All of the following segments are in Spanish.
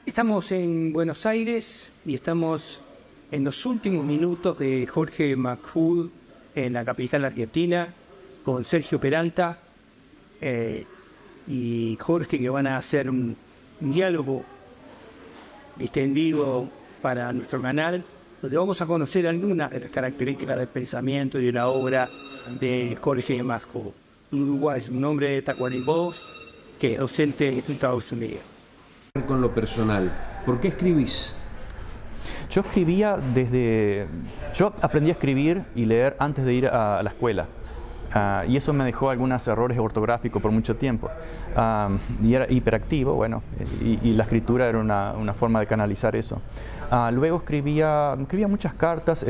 Estamos en Buenos Aires y estamos en los últimos minutos de Jorge McCool en la capital argentina con Sergio Peralta y Jorge, que van a hacer un diálogo en vivo para nuestro canal, donde vamos a conocer algunas de las características del pensamiento y de la obra de Jorge McCool, un uruguayo, un hombre de Tacuarembó, que es docente en Estados Unidos. Con lo personal, ¿por qué escribís? Yo escribía yo aprendí a escribir y leer antes de ir a la escuela. Y eso me dejó algunos errores ortográficos por mucho tiempo. Y era hiperactivo, bueno, y la escritura era una forma de canalizar eso. Luego escribía muchas cartas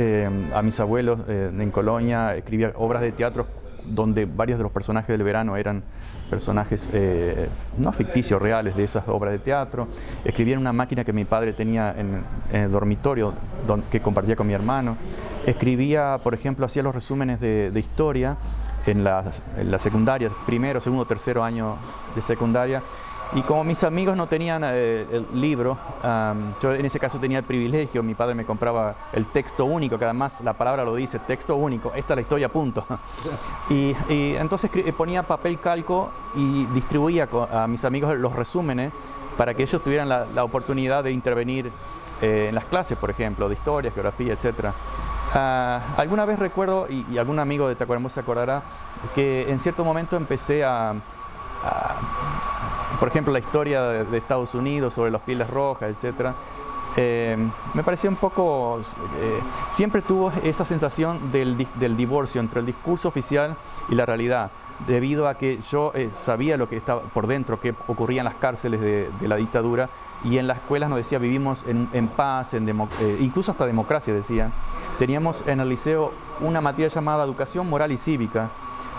a mis abuelos en Colonia, escribía obras de teatro donde varios de los personajes del verano eran personajes no ficticios, reales, de esas obras de teatro. Escribía en una máquina que mi padre tenía en el dormitorio que compartía con mi hermano. Escribía, por ejemplo, hacía los resúmenes de historia en la secundaria, primero, segundo, tercero año de secundaria. Y como mis amigos no tenían el libro, yo en ese caso tenía el privilegio, mi padre me compraba el texto único, que además la palabra lo dice, texto único, esta es la historia, punto. Y entonces ponía papel calco y distribuía a mis amigos los resúmenes para que ellos tuvieran la oportunidad de intervenir en las clases, por ejemplo, de historia, geografía, etc. Alguna vez recuerdo, y algún amigo de Tacuarembó se acordará, que en cierto momento empecé por ejemplo, la historia de Estados Unidos sobre los Pieles Rojas, etc. Me parecía un poco... siempre tuvo esa sensación del divorcio entre el discurso oficial y la realidad, debido a que yo sabía lo que estaba por dentro, que ocurría en las cárceles de la dictadura, y en las escuelas nos decía vivimos en paz, incluso hasta democracia decía. Teníamos en el liceo una materia llamada Educación Moral y Cívica,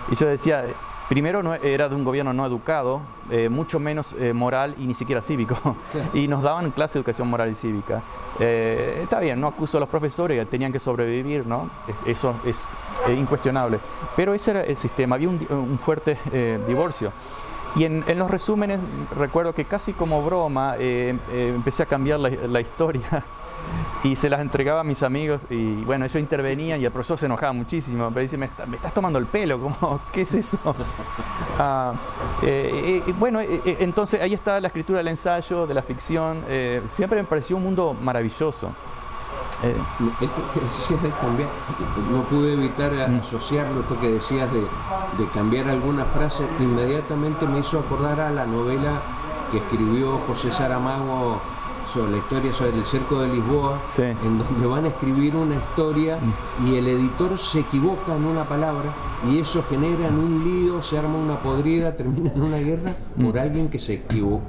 y yo decía... Primero, no era de un gobierno no educado, mucho menos moral y ni siquiera cívico. Y nos daban clase de educación moral y cívica. Está bien, no acuso a los profesores, tenían que sobrevivir, ¿no? Eso es incuestionable. Pero ese era el sistema, había un fuerte divorcio. Y en los resúmenes recuerdo que casi como broma empecé a cambiar la historia. Y se las entregaba a mis amigos y bueno, ellos intervenían y el profesor se enojaba muchísimo, pero dice, me estás tomando el pelo, ¿cómo? ¿Qué es eso? Bueno, entonces ahí está la escritura del ensayo, de la ficción, siempre me pareció un mundo maravilloso. Esto que decías de cambiar, no pude evitar asociarlo, esto que decías de cambiar alguna frase, inmediatamente me hizo acordar a la novela que escribió José Saramago sobre la historia sobre el cerco de Lisboa, sí, en donde van a escribir una historia y el editor se equivoca en una palabra y eso genera un lío, se arma una podrida, termina en una guerra por alguien que se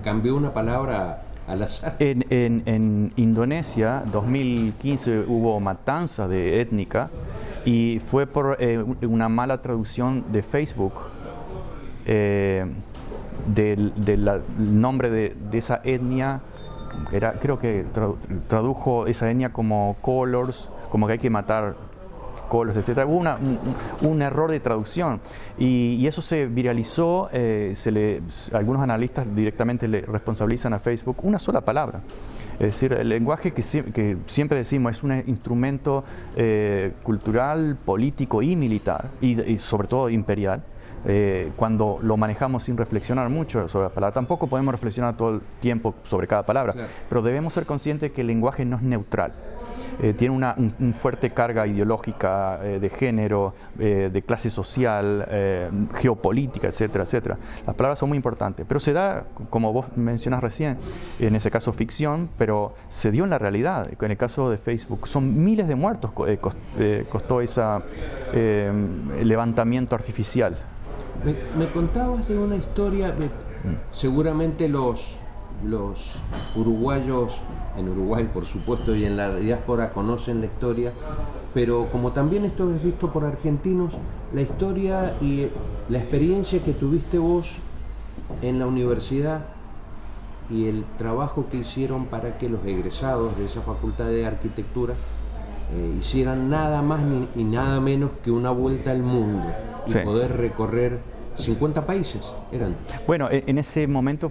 cambió una palabra al azar. En Indonesia, 2015, hubo matanza de étnica y fue por una mala traducción de Facebook del nombre de esa etnia. Creo que tradujo esa etnia como colors, como que hay que matar colors, etc. Hubo un error de traducción y eso se viralizó. Algunos analistas directamente le responsabilizan a Facebook una sola palabra. Es decir, el lenguaje que siempre decimos es un instrumento cultural, político y militar, y sobre todo imperial. Cuando lo manejamos sin reflexionar mucho sobre la palabra, tampoco podemos reflexionar todo el tiempo sobre cada palabra, claro, pero debemos ser conscientes que el lenguaje no es neutral. Tiene una fuerte carga ideológica, de género, de clase social, geopolítica, etcétera, etcétera. Las palabras son muy importantes, pero se da, como vos mencionás recién, en ese caso ficción, pero se dio en la realidad. En el caso de Facebook, son miles de muertos costó ese levantamiento artificial. Me contabas de una historia, seguramente los uruguayos, en Uruguay por supuesto y en la diáspora conocen la historia, pero como también esto es visto por argentinos, la historia y la experiencia que tuviste vos en la universidad y el trabajo que hicieron para que los egresados de esa facultad de arquitectura hicieran nada más ni nada menos que una vuelta al mundo y sí, poder recorrer 50 países eran. Bueno, en ese momento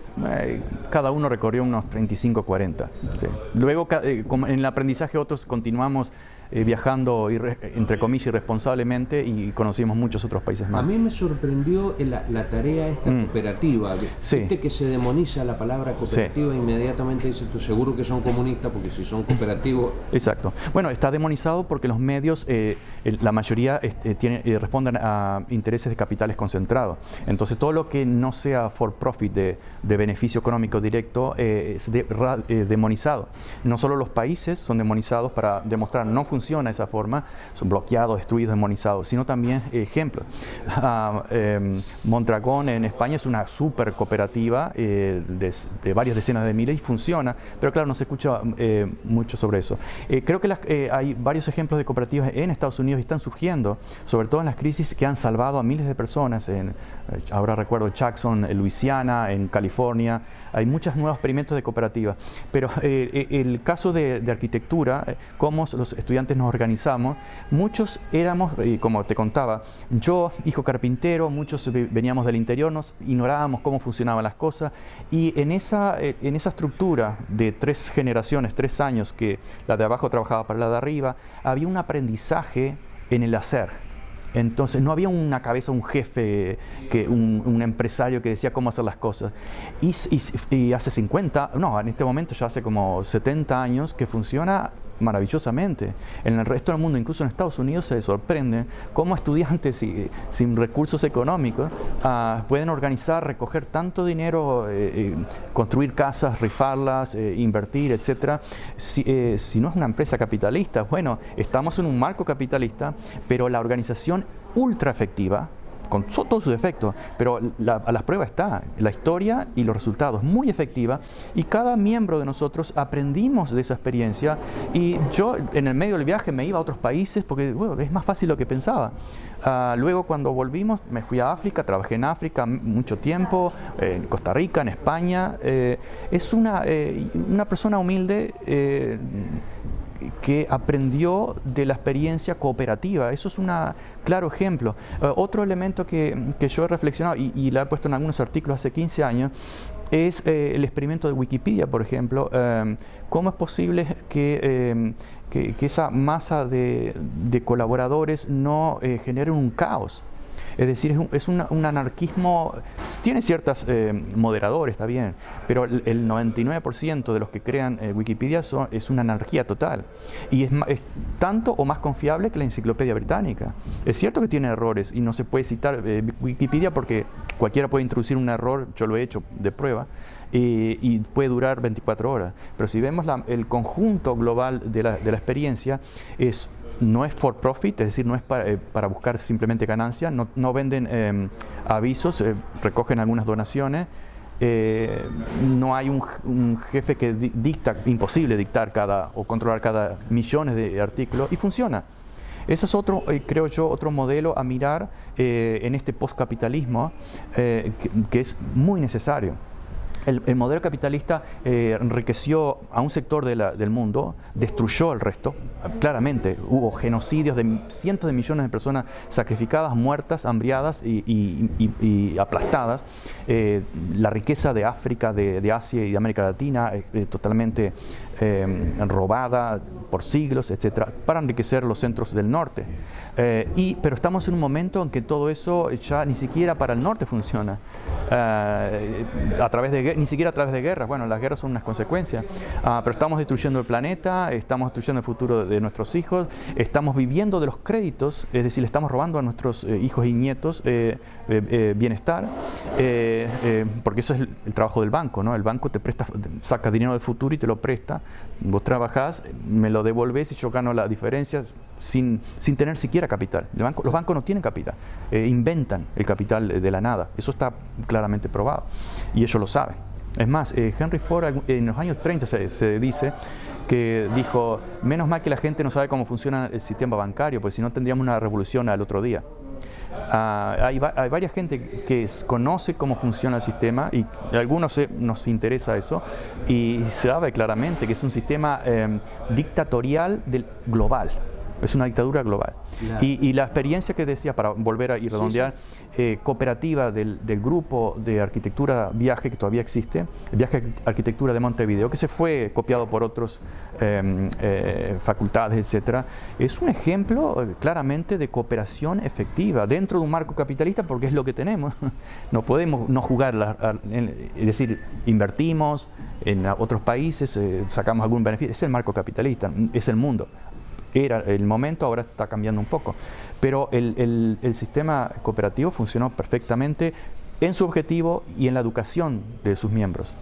cada uno recorrió unos 35, 40. Sí. Luego, como en el aprendizaje, otros continuamos viajando, entre comillas, irresponsablemente, y conocimos muchos otros países más. A mí me sorprendió la tarea esta cooperativa. Sí. Viste que se demoniza la palabra cooperativa, inmediatamente dices tú seguro que son comunistas porque si son cooperativos... Exacto. Bueno, está demonizado porque los medios, la mayoría responden a intereses de capitales concentrados. Entonces todo lo que no sea for profit, de beneficio económico directo, es demonizado. No solo los países son demonizados para demostrar no funciona de esa forma, son bloqueados, destruidos, demonizados, sino también ejemplos. Mondragón en España es una super cooperativa de varias decenas de miles y funciona, pero claro, no se escucha mucho sobre eso. Creo que hay varios ejemplos de cooperativas en Estados Unidos y están surgiendo, sobre todo en las crisis que han salvado a miles de personas. Ahora recuerdo Jackson, Luisiana, en California, hay muchos nuevos experimentos de cooperativas. Pero el caso de arquitectura, cómo los estudiantes nos organizamos, muchos éramos, como te contaba, yo, hijo carpintero, muchos veníamos del interior, nos ignorábamos cómo funcionaban las cosas, y en esa estructura de 3 generaciones, 3 años, que la de abajo trabajaba para la de arriba, había un aprendizaje en el hacer. Entonces no había una cabeza, un jefe, un empresario que decía cómo hacer las cosas. Y hace 50, no, en este momento ya hace como 70 años que funciona maravillosamente. En el resto del mundo, incluso en Estados Unidos, se sorprende cómo estudiantes sin recursos económicos pueden organizar, recoger tanto dinero, construir casas, rifarlas, invertir, etcétera. Si no es una empresa capitalista, bueno, estamos en un marco capitalista, pero la organización ultra efectiva, con todos sus defectos, pero a las pruebas está la historia y los resultados, muy efectiva, y cada miembro de nosotros aprendimos de esa experiencia. Y yo en el medio del viaje me iba a otros países porque bueno, es más fácil lo que pensaba. Luego cuando volvimos me fui a África, trabajé en África mucho tiempo, en Costa Rica, en España. Es una persona humilde que aprendió de la experiencia cooperativa. Eso es un claro ejemplo. Otro elemento que yo he reflexionado y lo he puesto en algunos artículos hace 15 años es el experimento de Wikipedia, por ejemplo. ¿Cómo es posible que esa masa de colaboradores no genere un caos? Es decir, es un anarquismo, tiene ciertos moderadores, está bien, pero el 99% de los que crean Wikipedia es una anarquía total. Y es tanto o más confiable que la Enciclopedia Británica. Es cierto que tiene errores y no se puede citar Wikipedia porque cualquiera puede introducir un error, yo lo he hecho de prueba, y puede durar 24 horas. Pero si vemos el conjunto global de la experiencia, no es for profit, es decir, no es para buscar simplemente ganancia, no venden avisos, recogen algunas donaciones, no hay un jefe que dicta, imposible dictar o controlar cada millones de artículos, y funciona. Ese es otro, creo yo, otro modelo a mirar en este postcapitalismo que es muy necesario. El modelo capitalista enriqueció a un sector del mundo, destruyó el resto. Claramente hubo genocidios de cientos de millones de personas sacrificadas, muertas, hambriadas y aplastadas. La riqueza de África, de Asia y de América Latina totalmente robada por siglos, etcétera, para enriquecer los centros del norte. Pero estamos en un momento en que todo eso ya ni siquiera para el norte funciona. Ni siquiera a través de guerras. Bueno, las guerras son unas consecuencias, pero estamos destruyendo el planeta, estamos destruyendo el futuro de nuestros hijos, estamos viviendo de los créditos, es decir, le estamos robando a nuestros hijos y nietos bienestar, porque eso es el trabajo del banco, ¿no? El banco te presta, saca dinero del futuro y te lo presta, vos trabajás, me lo devolvés y yo gano la diferencia sin tener siquiera capital. Los bancos no tienen capital, inventan el capital de la nada, eso está claramente probado y ellos lo saben. Es más, Henry Ford en los años 30 se dice que dijo, menos mal que la gente no sabe cómo funciona el sistema bancario, porque si no tendríamos una revolución al otro día. Hay varias gente que conoce cómo funciona el sistema y a algunos nos interesa eso y se sabe claramente que es un sistema dictatorial global. es una dictadura global. Claro. Y la experiencia que decía, para volver a ir redondear, cooperativa del grupo de arquitectura Viaje, que todavía existe, el Viaje Arquitectura de Montevideo, que se fue copiado por otras facultades, etcétera, es un ejemplo claramente de cooperación efectiva dentro de un marco capitalista, porque es lo que tenemos. No podemos no jugar, es decir, invertimos en otros países, sacamos algún beneficio, es el marco capitalista, es el mundo. Era el momento, ahora está cambiando un poco. Pero el sistema cooperativo funcionó perfectamente en su objetivo y en la educación de sus miembros.